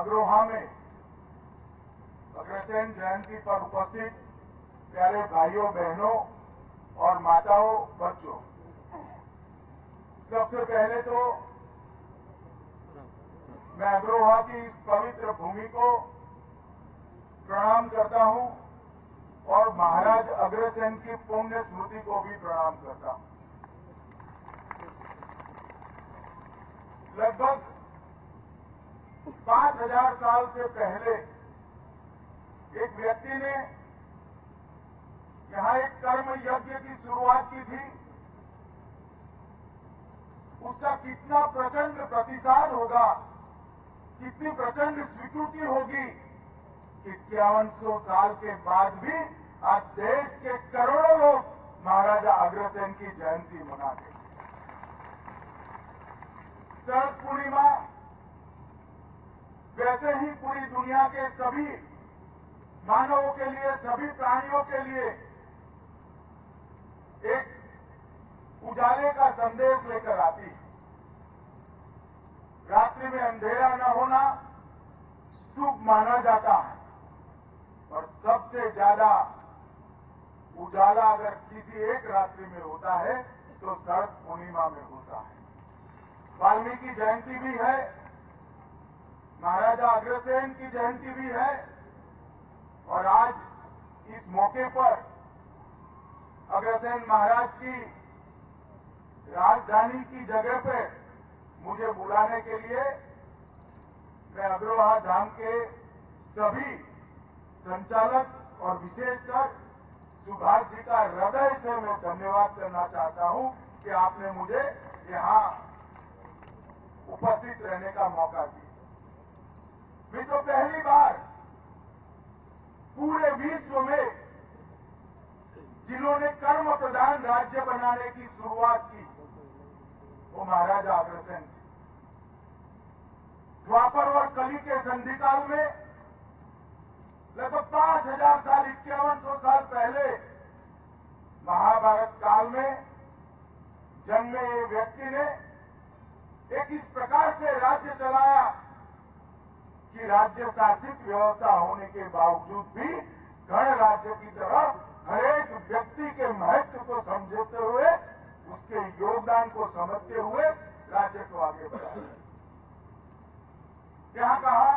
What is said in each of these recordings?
अग्रोहा में अग्रसेन जयंती पर उपस्थित प्यारे भाइयों बहनों और माताओं बच्चों, सबसे पहले तो मैं अग्रोहा की इस पवित्र भूमि को प्रणाम करता हूं और महाराज अग्रसेन की पुण्य स्मृति को भी प्रणाम करता हूं। लगभग 5000 साल से पहले एक व्यक्ति ने यहां एक कर्म यज्ञ की शुरुआत की थी। उसका कितना प्रचंड प्रतिसाद होगा, कितनी प्रचंड स्वीकृति होगी कि 5100 साल के बाद भी आज देश के करोड़ों लोग महाराजा अग्रसेन की जयंती मनाते हैं। शरद पूर्णिमा वैसे ही पूरी दुनिया के सभी मानवों के लिए, सभी प्राणियों के लिए एक उजाले का संदेश लेकर आती है। रात्रि में अंधेरा न होना शुभ माना जाता है और सबसे ज्यादा उजाला अगर किसी एक रात्रि में होता है तो शरद पूर्णिमा में होता है। वाल्मीकि जयंती भी है, महाराजा अग्रसेन की जयंती भी है और आज इस मौके पर अग्रसेन महाराज की राजधानी की जगह पर मुझे बुलाने के लिए मैं अग्रोहा धाम के सभी संचालक और विशेषकर सुभाष जी का हृदय से मैं धन्यवाद करना चाहता हूं कि आपने मुझे यहां उपस्थित रहने का मौका दिया। मित्रों, पहली बार पूरे विश्व में जिन्होंने कर्म प्रधान राज्य बनाने की शुरुआत की वो महाराजा अग्रसेन थे। द्वापर और कली के संधिकाल में लगभग 5000 साल, 5100 साल पहले महाभारत काल में जन्मे ये व्यक्ति ने एक इस प्रकार से राज्य चलाया कि राज्य शासित व्यवस्था होने के बावजूद भी गण राज्य की तरह हर एक व्यक्ति के महत्व को समझते हुए, उसके योगदान को समझते हुए राज्य को आगे बढ़ाया। यहाँ कहा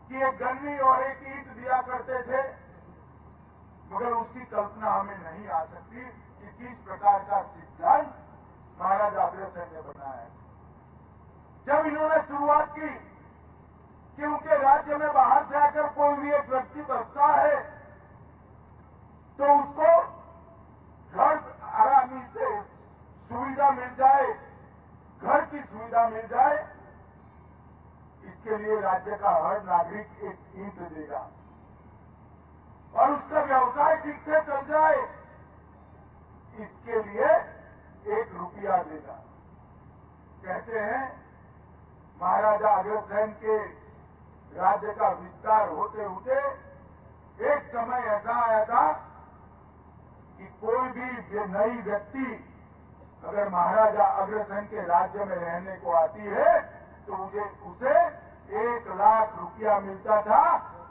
कि एक गन्नी और एक ईंट दिया करते थे, मगर उसकी कल्पना हमें नहीं आ सकती कि किस प्रकार का सिद्धांत महाराजा अग्रसेन ने बनाया। जब इन्होंने शुरुआत की कि उनके राज्य में बाहर से आकर कोई भी एक व्यक्ति बसता है तो उसको घर आरामी से सुविधा मिल जाए, घर की सुविधा मिल जाए, इसके लिए राज्य का हर नागरिक एक ईंट देगा और उसका व्यवसाय ठीक से चल जाए, इसके लिए 1 रुपया देगा। कहते हैं महाराजा अग्रसेन के राज्य का विस्तार होते होते एक समय ऐसा आया था कि कोई भी नई व्यक्ति अगर महाराजा अग्रसेन के राज्य में रहने को आती है तो उसे 1 लाख रुपया मिलता था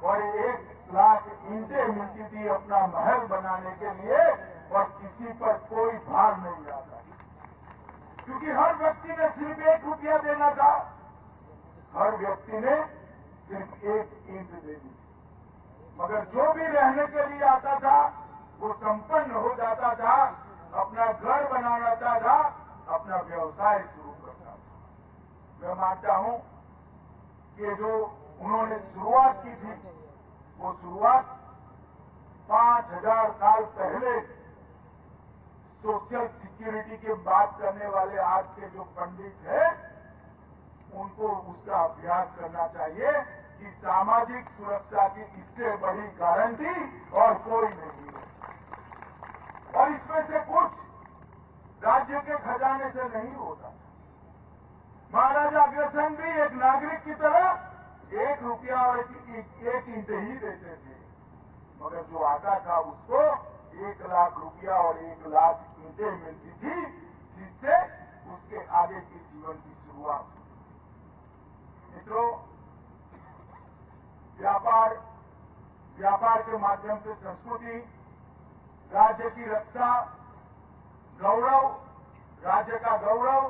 और 1 लाख ईंटें मिलती थी अपना महल बनाने के लिए और किसी पर कोई भार नहीं आता, क्योंकि हर व्यक्ति ने सिर्फ 1 रुपया देना था, हर व्यक्ति ने सिर्फ 1 ईंट देनी थी। मगर जो भी रहने के लिए आता था वो संपन्न हो जाता था, अपना घर बनाता था, अपना व्यवसाय शुरू करता था। मैं मानता हूं कि जो उन्होंने शुरुआत की थी वो शुरुआत 5000 साल पहले सोशल सिक्योरिटी की बात करने वाले आज के जो पंडित हैं उनको उसका अभ्यास करना चाहिए कि सामाजिक सुरक्षा की इससे बड़ी गारंटी और कोई नहीं है। और इसमें से कुछ राज्य के खजाने से नहीं होता। महाराजा अग्रसेन भी एक नागरिक की तरह 1 रुपया और 1 ईंट ही देते थे, मगर जो आता था उसको 1 लाख रुपया और 1 लाख ईंटें मिलती थी, जिससे उसके आगे के जीवन की शुरुआत। मित्रों, व्यापार के माध्यम से संस्कृति, राज्य की रक्षा, गौरव, राज्य का गौरव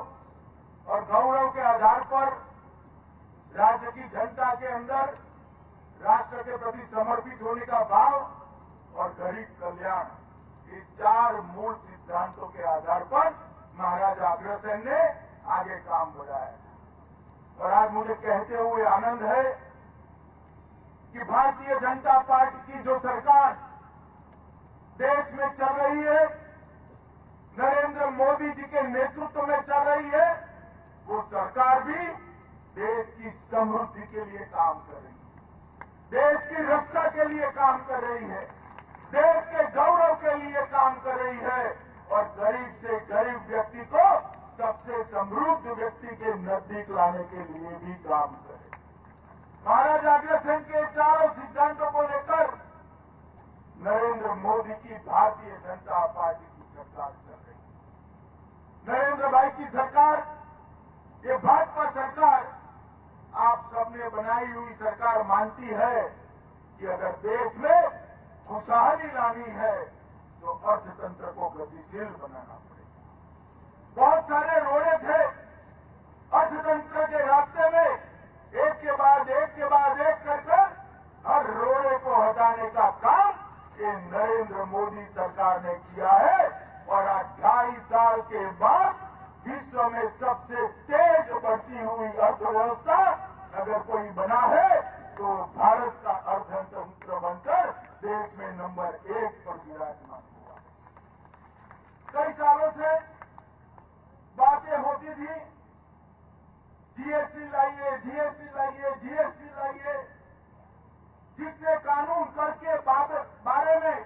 और गौरव के आधार पर राज्य की जनता के अंदर राष्ट्र के प्रति समर्पित होने का भाव और गरीब कल्याण, ये 4 मूल सिद्धांतों के आधार पर महाराजा अग्रसेन ने आगे काम बढ़ाया। और आज मुझे कहते हुए आनंद है कि भारतीय जनता पार्टी की जो सरकार देश में चल रही है, नरेंद्र मोदी जी के नेतृत्व में चल रही है, वो सरकार भी देश की समृद्धि के लिए काम कर रही है, देश की रक्षा के लिए काम कर रही है, देश के गौरव के लिए काम कर रही है और गरीब से गरीब व्यक्ति को सबसे समृद्ध व्यक्ति के नजदीक लाने के लिए भी काम करे। महाराजा अग्रसेन के 4 सिद्धांतों को लेकर नरेंद्र मोदी की भारतीय जनता पार्टी की सरकार चल रही है। नरेंद्र भाई की सरकार, ये भाजपा सरकार, आप सबने बनाई हुई सरकार मानती है कि अगर देश में खुशहाली लानी है तो अर्थतंत्र को गतिशील बनाना पड़ेगा। बहुत सारे रोड़े थे अर्थतंत्र के रास्ते में, एक के बाद एक कर हर रोड़े को हटाने का काम ये नरेंद्र मोदी सरकार ने किया है। और आज 2.5 साल के बाद विश्व में सबसे तेज बढ़ती हुई अर्थव्यवस्था अगर कोई बना है तो भारत का अर्थतंत्र बनकर देश में नंबर 1 पर विराजमान हुआ। कई सालों से बातें होती थी, जीएसटी लाइए, जीएसटी लाइए, जीएसटी लाइए, जितने कानून करके बारे में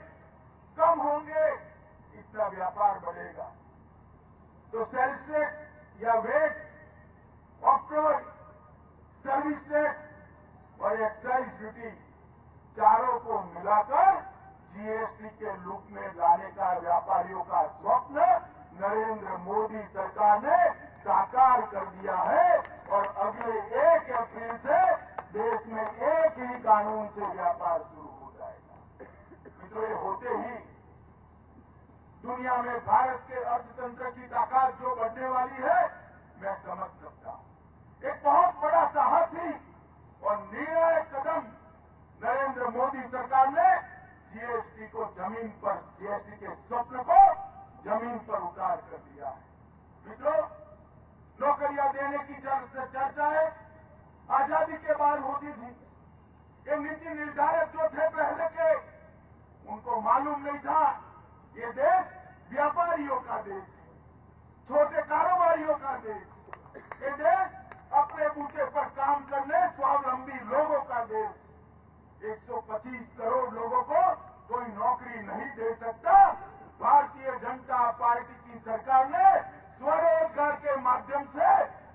कम होंगे इतना व्यापार बढ़ेगा। तो सेल्स टैक्स या वेट, ऑक्ट्रॉय, सर्विस टैक्स और एक्साइज ड्यूटी, चारों को मिलाकर जीएसटी के रूप में लाने का व्यापारियों का स्वप्न नरेंद्र मोदी सरकार ने साकार कर दिया है। और अगले 1 अप्रैल से देश में एक ही कानून से व्यापार शुरू हो जाएगा। मित्रों, ये होते ही दुनिया में भारत के अर्थतंत्र की ताकत जो बढ़ने वाली है, मैं समझ सकता हूं। एक बहुत बड़ा साहसी और निर्णायक कदम नरेंद्र मोदी सरकार ने जीएसटी को जमीन पर, जीएसटी के स्वप्न को जमीन पर उतार कर दिया है। मित्रों, नौकरियां देने की चर्चाएं आजादी के बाद होती थी। ये नीति निर्धारक जो थे पहले के, उनको मालूम नहीं था ये देश व्यापारियों का देश है, छोटे कारोबारियों का देश है। ये देश अपने बूते पर काम करने स्वावलंबी लोगों का देश। 125 करोड़ लोगों को कोई नौकरी नहीं दे सकता। भारतीय जनता पार्टी की सरकार ने स्वरोजगार के माध्यम से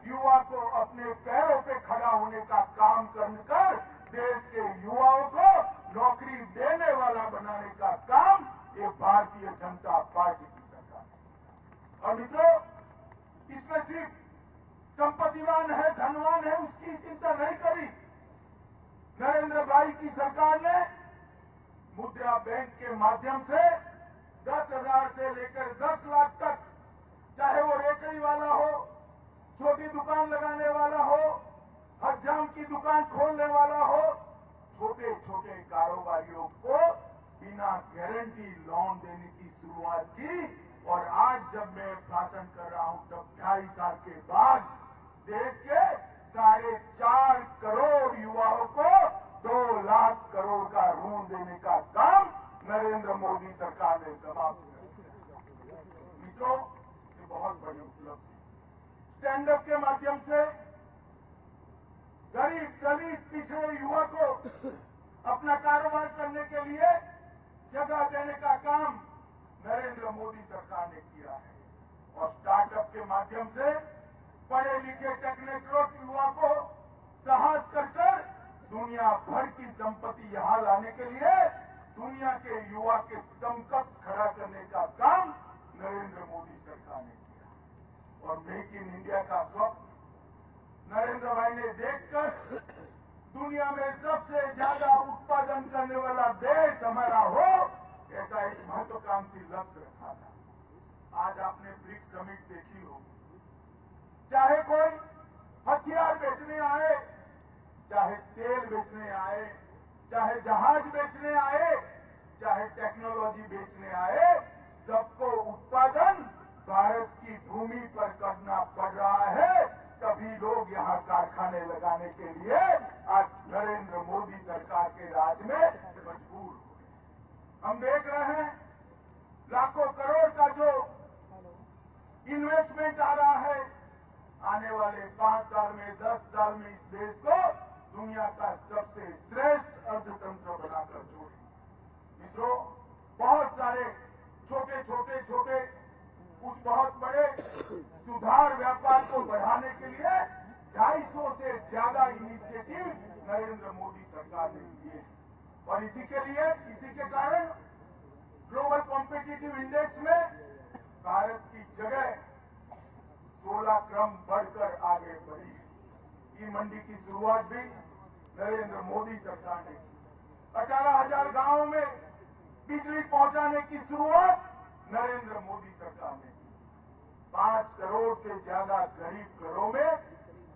युवा को अपने पैरों पे खड़ा होने का काम कर देश के युवाओं को नौकरी देने वाला बनाने का काम ये भारतीय जनता पार्टी की सरकार है। और मित्रों, इसमें सिर्फ संपत्तिवान है, धनवान है, उसकी चिंता नहीं करी। नरेंद्र भाई की सरकार ने मुद्रा बैंक के माध्यम से 10,000 से लेकर 10 लाख तक, चाहे वो रेकड़ी वाला हो, छोटी दुकान लगाने वाला हो, हजाम की दुकान खोलने वाला हो, छोटे छोटे कारोबारियों को बिना गारंटी लोन देने की शुरुआत की। और आज जब मैं भाषण कर रहा हूं तब 2.5 साल के बाद देश के 4.5 करोड़ युवाओं को 2 लाख करोड़ का ऋण देने का काम नरेंद्र मोदी सरकार ने समाप्त कर दिया। मित्रों, ये बहुत बड़ी उपलब्धि। स्टैंडअप के माध्यम से गरीब, दलित, पिछड़े युवा को अपना कारोबार करने के लिए जगह देने का काम नरेंद्र मोदी सरकार ने किया है। और स्टार्टअप के माध्यम से पढ़े लिखे टेक्नोक्रेट युवा को साहस कर दुनिया भर की संपत्ति यहां लाने के लिए दुनिया के युवा के समकक्ष खड़ा करने का काम नरेंद्र मोदी सरकार ने किया। और मेक इन इंडिया का स्वप्न नरेंद्र भाई ने देखकर दुनिया में सबसे ज्यादा हमारा हो, ऐसा एक महत्वाकांक्षी लक्ष्य रखा था। आज आपने ब्रिक्स समिट देखी हो, चाहे कोई हथियार बेचने आए, चाहे तेल बेचने आए, चाहे जहाज बेचने आए, चाहे टेक्नोलॉजी बेचने आए, सबको उत्पादन भारत की भूमि पर करना पड़ रहा है। सभी लोग यहाँ कारखाने लगाने के लिए आज नरेंद्र मोदी सरकार के राज में मजबूर हो गए। हम देख रहे हैं लाखों करोड़ का जो इन्वेस्टमेंट आ रहा है, आने वाले 5 साल में 10 साल में इस देश को दुनिया का सबसे श्रेष्ठ अर्थतंत्र बनाकर छोड़े। मित्रों, बहुत सारे छोटे कुछ बहुत बड़े सुधार व्यापार को बढ़ाने के लिए 250 से ज्यादा इनिशिएटिव नरेंद्र मोदी सरकार ने लिए और इसी के कारण ग्लोबल कॉम्पिटिटिव इंडेक्स में भारत की जगह 16 क्रम बढ़कर आगे बढ़ी है। ई मंडी की शुरुआत भी नरेंद्र मोदी सरकार ने की। 18,000 गांवों में बिजली पहुंचाने की शुरुआत नरेंद्र मोदी सरकार ने की। 5 करोड़ से ज्यादा गरीब घरों में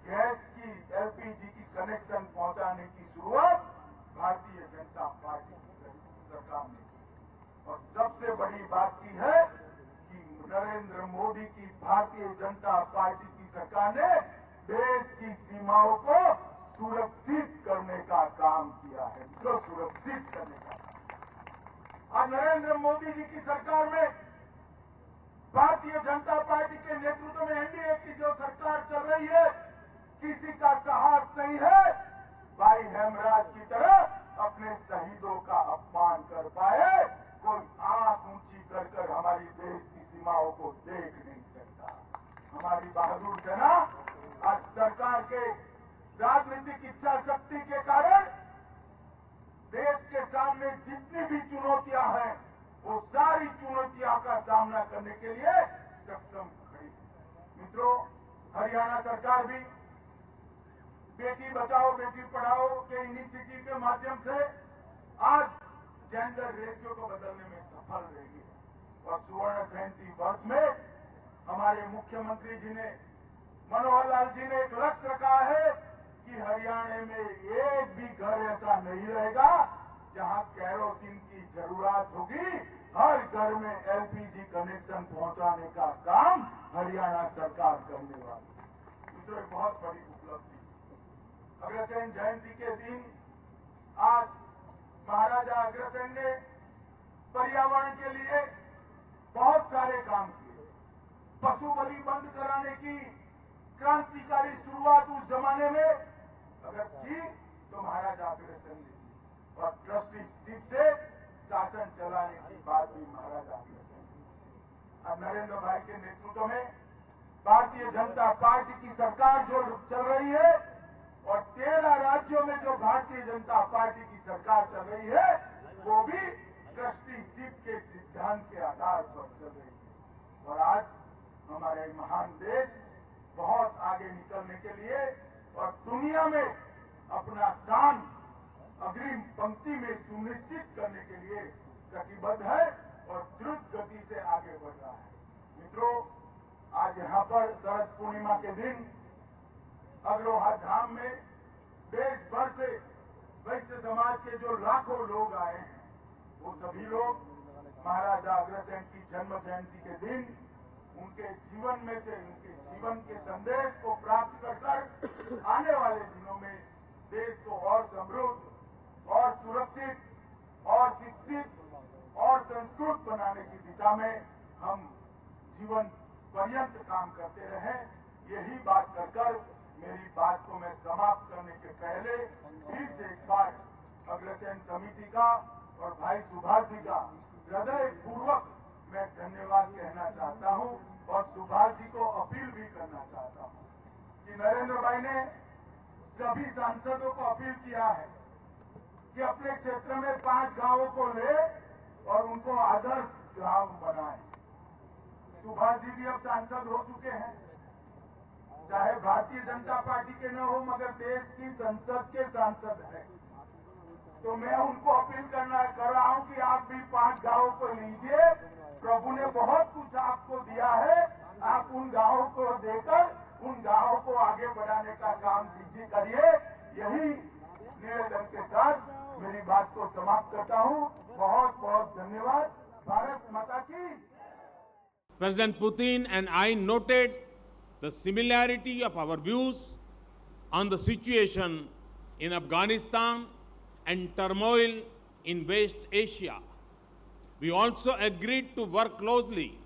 गैस की एलपीजी की कनेक्शन पहुंचाने की शुरुआत भारतीय जनता पार्टी की सरकार ने की। और सबसे बड़ी बात की है कि नरेंद्र मोदी की भारतीय जनता पार्टी की सरकार ने देश की सीमाओं को सुरक्षित करने का काम किया है। तो सुरक्षित करने का काम। आज नरेंद्र मोदी जी की सरकार में भारतीय जनता पार्टी के नेतृत्व में एनडीए की जो सरकार चल रही है, किसी का साहस नहीं है भाई हेमराज की तरह अपने शहीदों का अपमान कर पाए। कोई आंख ऊंची कर हमारी देश की सीमाओं को देख नहीं सकता। हमारी बहादुर सेना आज सरकार के राजनीतिक इच्छा शक्ति के कारण देश के सामने जितनी भी चुनौतियां हैं, वो सारी चुनौतियों का सामना करने के लिए सक्षम खड़ी है। मित्रों, हरियाणा सरकार भी बेटी बचाओ बेटी पढ़ाओ के इनिशिएटिव के माध्यम से आज जेंडर रेशियो को बदलने में सफल रही है। और स्वर्ण जयंती वर्ष में हमारे मुख्यमंत्री जी ने, मनोहर लाल जी ने एक लक्ष्य रखा है कि हरियाणा में एक भी घर ऐसा नहीं रहेगा जहां केरोसिन की जरूरत होगी। हर घर में एलपीजी कनेक्शन पहुंचाने का काम हरियाणा सरकार करने वाली है। तो एक बहुत बड़ी उपलब्धि। अग्रसेन जयंती के दिन आज महाराजा अग्रसेन ने पर्यावरण के लिए बहुत सारे काम किए। पशु बलि बंद कराने की क्रांतिकारी शुरुआत उस जमाने में अगर की तो महाराजा अग्रसेन ने की और ट्रस्टीशिप से शासन चलाने की बात भी महाराजा अग्रसेन ने। अब नरेंद्र भाई के नेतृत्व में भारतीय जनता पार्टी की सरकार जो चल रही है और 13 राज्यों में जो भारतीय जनता पार्टी की सरकार चल रही है, वो भी ट्रस्टीशिप के सिद्धांत के आधार पर चल रही है। और आज हमारे महान देश बहुत आगे निकलने के लिए और दुनिया में अपना स्थान अग्रिम पंक्ति में सुनिश्चित करने के लिए कटिबद्ध है और द्रुत गति से आगे बढ़ रहा है। मित्रों, आज यहाँ पर शरद पूर्णिमा के दिन अग्रोहा धाम में देश भर से वैश्य समाज के जो लाखों लोग आए हैं, वो सभी लोग महाराजा अग्रसेन की जन्म जयंती के दिन उनके जीवन में से उनके जीवन के संदेश को प्राप्त कर आने वाले दिनों में देश को और समृद्ध और सुरक्षित और शिक्षित और संस्कृत बनाने की दिशा में हम जीवन पर्यंत काम करते रहें। यही बात कर मेरी बात को मैं समाप्त करने के पहले फिर से एक बार अग्रसेन समिति का और भाई सुभाष जी का हृदय पूर्वक मैं धन्यवाद कहना चाहता हूं और सुभाष जी को अपील भी करना चाहता हूं कि नरेंद्र भाई ने सभी सांसदों को अपील किया है कि अपने क्षेत्र में 5 गांवों को ले और उनको आदर्श गांव बनाए। सुभाष जी भी अब सांसद हो चुके हैं, चाहे भारतीय जनता पार्टी के न हो मगर देश की संसद के सांसद हैं। तो मैं उनको अपील कर रहा हूं कि आप भी 5 गांवों को लीजिए। प्रभु ने बहुत कुछ आपको दिया है, आप उन गांवों को देकर उन गांवों को आगे बढ़ाने का काम करिए। यही निवेदन के साथ मेरी बात को समाप्त करता हूं। बहुत बहुत धन्यवाद। भारत माता की। President Putin and I noted the similarity of our views on the situation in Afghanistan and turmoil in West Asia. We also agreed to work closely